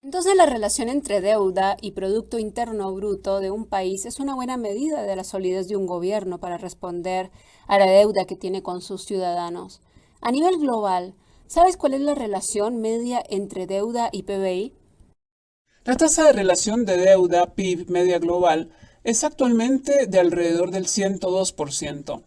Entonces, la relación entre deuda y Producto Interno Bruto de un país es una buena medida de la solidez de un gobierno para responder a la deuda que tiene con sus ciudadanos. A nivel global, ¿sabes cuál es la relación media entre deuda y PBI? La tasa de relación de deuda PIB media global es actualmente de alrededor del 102%.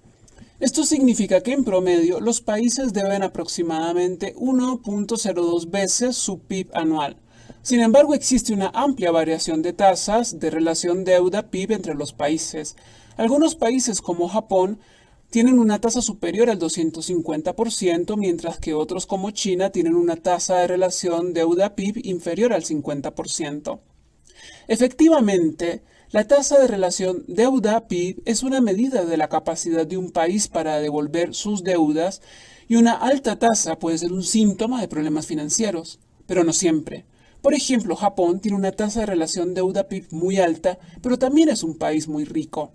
Esto significa que en promedio los países deben aproximadamente 1.02 veces su PIB anual. Sin embargo, existe una amplia variación de tasas de relación deuda-PIB entre los países. Algunos países como Japón tienen una tasa superior al 250%, mientras que otros como China tienen una tasa de relación deuda-PIB inferior al 50%. Efectivamente, la tasa de relación deuda-PIB es una medida de la capacidad de un país para devolver sus deudas y una alta tasa puede ser un síntoma de problemas financieros, pero no siempre. Por ejemplo, Japón tiene una tasa de relación deuda-PIB muy alta, pero también es un país muy rico.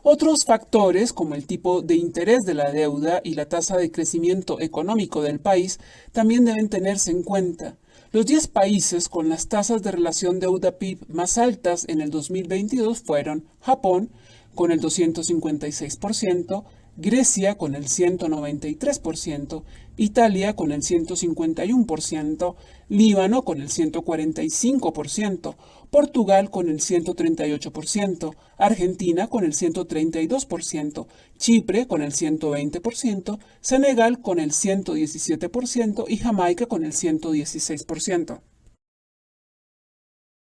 Otros factores, como el tipo de interés de la deuda y la tasa de crecimiento económico del país, también deben tenerse en cuenta. Los 10 países con las tasas de relación deuda-PIB más altas en el 2022 fueron Japón, con el 256%, Grecia con el 193%, Italia con el 151%, Líbano con el 145%, Portugal con el 138%, Argentina con el 132%, Chipre con el 120%, Senegal con el 117% y Jamaica con el 116%.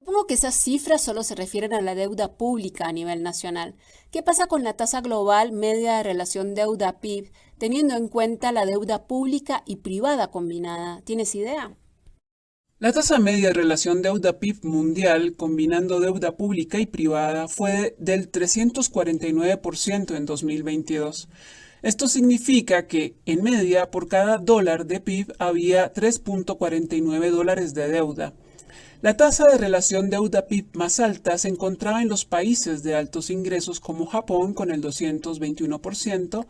Supongo que esas cifras solo se refieren a la deuda pública a nivel nacional. ¿Qué pasa con la tasa global media de relación deuda-PIB, teniendo en cuenta la deuda pública y privada combinada? ¿Tienes idea? La tasa media de relación deuda-PIB mundial, combinando deuda pública y privada, fue del 349% en 2022. Esto significa que, en media, por cada dólar de PIB había 3.49 dólares de deuda. La tasa de relación deuda-PIB más alta se encontraba en los países de altos ingresos como Japón con el 221%,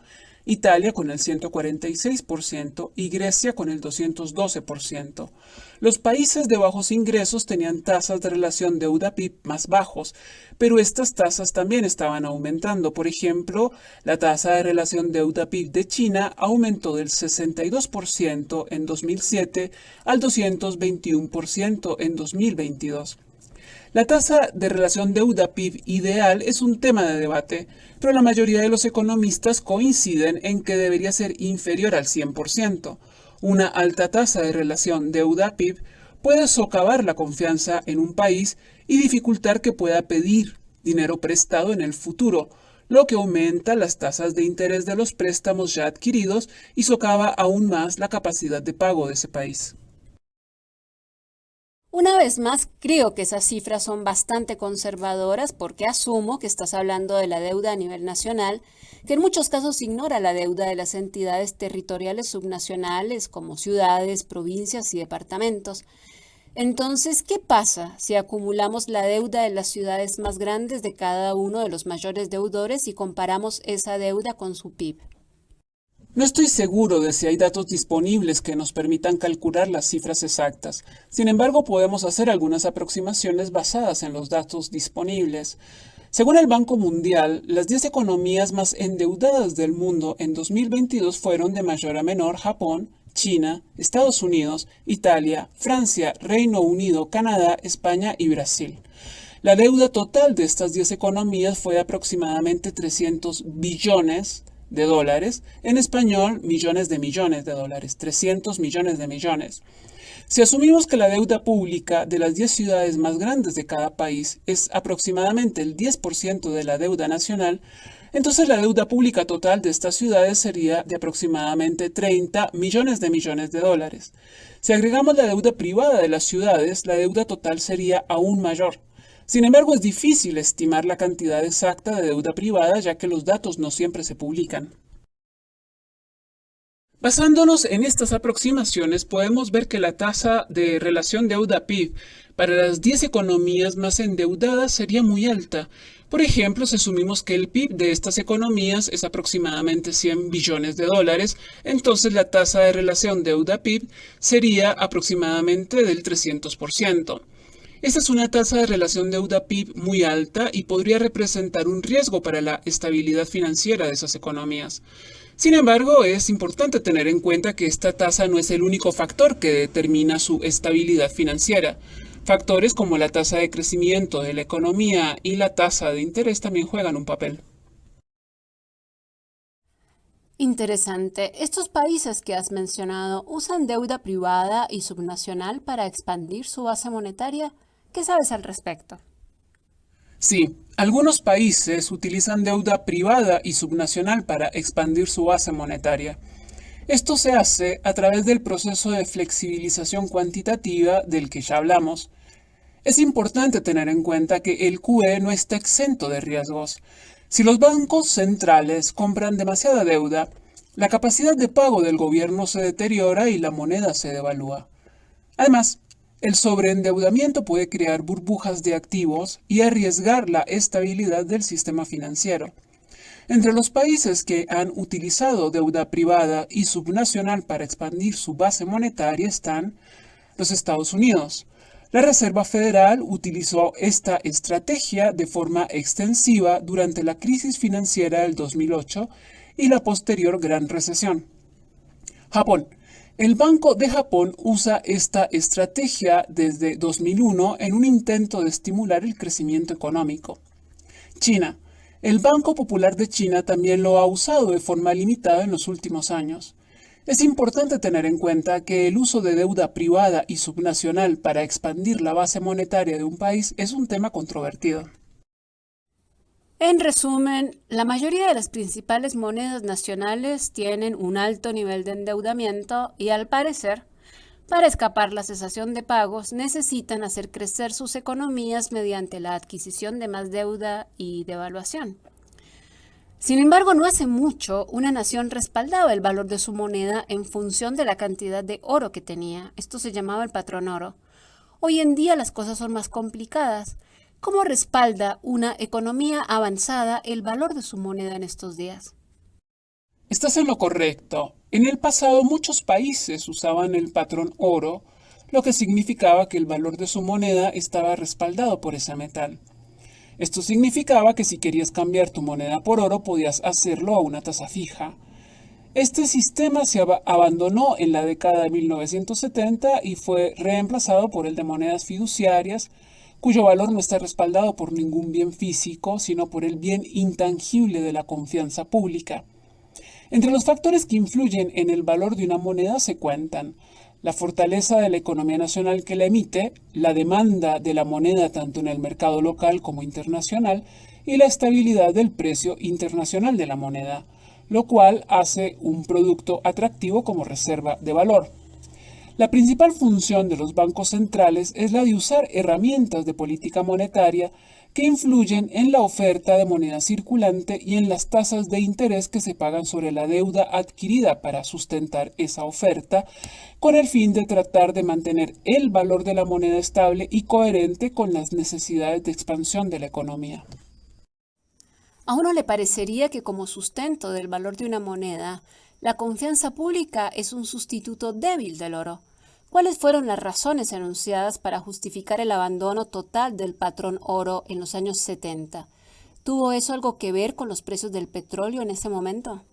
Italia con el 146% y Grecia con el 212%. Los países de bajos ingresos tenían tasas de relación deuda-PIB más bajos, pero estas tasas también estaban aumentando. Por ejemplo, la tasa de relación deuda-PIB de China aumentó del 62% en 2007 al 221% en 2022. La tasa de relación deuda-PIB ideal es un tema de debate, pero la mayoría de los economistas coinciden en que debería ser inferior al 100%. Una alta tasa de relación deuda-PIB puede socavar la confianza en un país y dificultar que pueda pedir dinero prestado en el futuro, lo que aumenta las tasas de interés de los préstamos ya adquiridos y socava aún más la capacidad de pago de ese país. Una vez más, creo que esas cifras son bastante conservadoras porque asumo que estás hablando de la deuda a nivel nacional, que en muchos casos ignora la deuda de las entidades territoriales subnacionales como ciudades, provincias y departamentos. Entonces, ¿qué pasa si acumulamos la deuda de las ciudades más grandes de cada uno de los mayores deudores y comparamos esa deuda con su PIB? No estoy seguro de si hay datos disponibles que nos permitan calcular las cifras exactas. Sin embargo, podemos hacer algunas aproximaciones basadas en los datos disponibles. Según el Banco Mundial, las 10 economías más endeudadas del mundo en 2022 fueron de mayor a menor Japón, China, Estados Unidos, Italia, Francia, Reino Unido, Canadá, España y Brasil. La deuda total de estas 10 economías fue de aproximadamente 300 billones de dólares, en español millones de dólares, 300 millones de millones. Si asumimos que la deuda pública de las 10 ciudades más grandes de cada país es aproximadamente el 10% de la deuda nacional, entonces la deuda pública total de estas ciudades sería de aproximadamente 30 millones de dólares. Si agregamos la deuda privada de las ciudades, la deuda total sería aún mayor. Sin embargo, es difícil estimar la cantidad exacta de deuda privada ya que los datos no siempre se publican. Basándonos en estas aproximaciones, podemos ver que la tasa de relación deuda-PIB para las 10 economías más endeudadas sería muy alta. Por ejemplo, si asumimos que el PIB de estas economías es aproximadamente 100 billones de dólares, entonces la tasa de relación deuda-PIB sería aproximadamente del 300%. Esta es una tasa de relación deuda-PIB muy alta y podría representar un riesgo para la estabilidad financiera de esas economías. Sin embargo, es importante tener en cuenta que esta tasa no es el único factor que determina su estabilidad financiera. Factores como la tasa de crecimiento de la economía y la tasa de interés también juegan un papel. Interesante. Estos países que has mencionado usan deuda privada y subnacional para expandir su base monetaria. ¿Qué sabes al respecto? Sí, algunos países utilizan deuda privada y subnacional para expandir su base monetaria. Esto se hace a través del proceso de flexibilización cuantitativa del que ya hablamos. Es importante tener en cuenta que el QE no está exento de riesgos. Si los bancos centrales compran demasiada deuda, la capacidad de pago del gobierno se deteriora y la moneda se devalúa. Además, el sobreendeudamiento puede crear burbujas de activos y arriesgar la estabilidad del sistema financiero. Entre los países que han utilizado deuda privada y subnacional para expandir su base monetaria están los Estados Unidos. La Reserva Federal utilizó esta estrategia de forma extensiva durante la crisis financiera del 2008 y la posterior Gran Recesión. Japón. El Banco de Japón usa esta estrategia desde 2001 en un intento de estimular el crecimiento económico. China. El Banco Popular de China también lo ha usado de forma limitada en los últimos años. Es importante tener en cuenta que el uso de deuda privada y subnacional para expandir la base monetaria de un país es un tema controvertido. En resumen, la mayoría de las principales monedas nacionales tienen un alto nivel de endeudamiento y, al parecer, para escapar la cesación de pagos, necesitan hacer crecer sus economías mediante la adquisición de más deuda y devaluación. Sin embargo, no hace mucho, una nación respaldaba el valor de su moneda en función de la cantidad de oro que tenía. Esto se llamaba el patrón oro. Hoy en día las cosas son más complicadas. ¿Cómo respalda una economía avanzada el valor de su moneda en estos días? Estás en lo correcto. En el pasado muchos países usaban el patrón oro, lo que significaba que el valor de su moneda estaba respaldado por ese metal. Esto significaba que si querías cambiar tu moneda por oro podías hacerlo a una tasa fija. Este sistema se abandonó en la década de 1970 y fue reemplazado por el de monedas fiduciarias, cuyo valor no está respaldado por ningún bien físico, sino por el bien intangible de la confianza pública. Entre los factores que influyen en el valor de una moneda se cuentan la fortaleza de la economía nacional que la emite, la demanda de la moneda tanto en el mercado local como internacional y la estabilidad del precio internacional de la moneda, lo cual hace un producto atractivo como reserva de valor. La principal función de los bancos centrales es la de usar herramientas de política monetaria que influyen en la oferta de moneda circulante y en las tasas de interés que se pagan sobre la deuda adquirida para sustentar esa oferta, con el fin de tratar de mantener el valor de la moneda estable y coherente con las necesidades de expansión de la economía. ¿A uno le parecería que como sustento del valor de una moneda, la confianza pública es un sustituto débil del oro? ¿Cuáles fueron las razones enunciadas para justificar el abandono total del patrón oro en los años 70? ¿Tuvo eso algo que ver con los precios del petróleo en ese momento?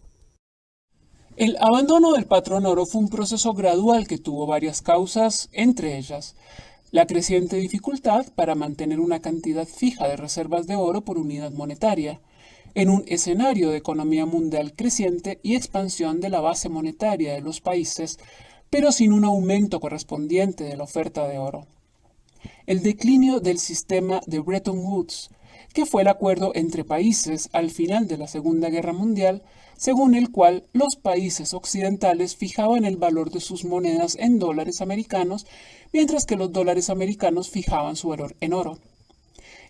El abandono del patrón oro fue un proceso gradual que tuvo varias causas, entre ellas la creciente dificultad para mantener una cantidad fija de reservas de oro por unidad monetaria, en un escenario de economía mundial creciente y expansión de la base monetaria de los países, pero sin un aumento correspondiente de la oferta de oro. El declinio del sistema de Bretton Woods, que fue el acuerdo entre países al final de la Segunda Guerra Mundial, según el cual los países occidentales fijaban el valor de sus monedas en dólares americanos, mientras que los dólares americanos fijaban su valor en oro.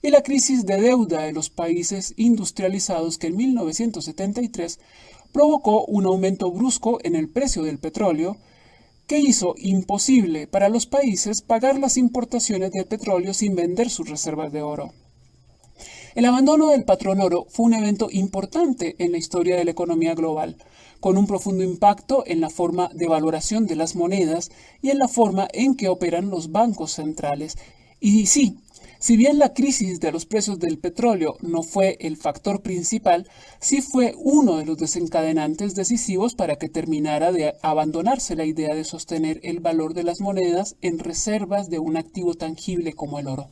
Y la crisis de deuda de los países industrializados que en 1973 provocó un aumento brusco en el precio del petróleo, que hizo imposible para los países pagar las importaciones de petróleo sin vender sus reservas de oro. El abandono del patrón oro fue un evento importante en la historia de la economía global, con un profundo impacto en la forma de valoración de las monedas y en la forma en que operan los bancos centrales. Y sí, si bien la crisis de los precios del petróleo no fue el factor principal, sí fue uno de los desencadenantes decisivos para que terminara de abandonarse la idea de sostener el valor de las monedas en reservas de un activo tangible como el oro.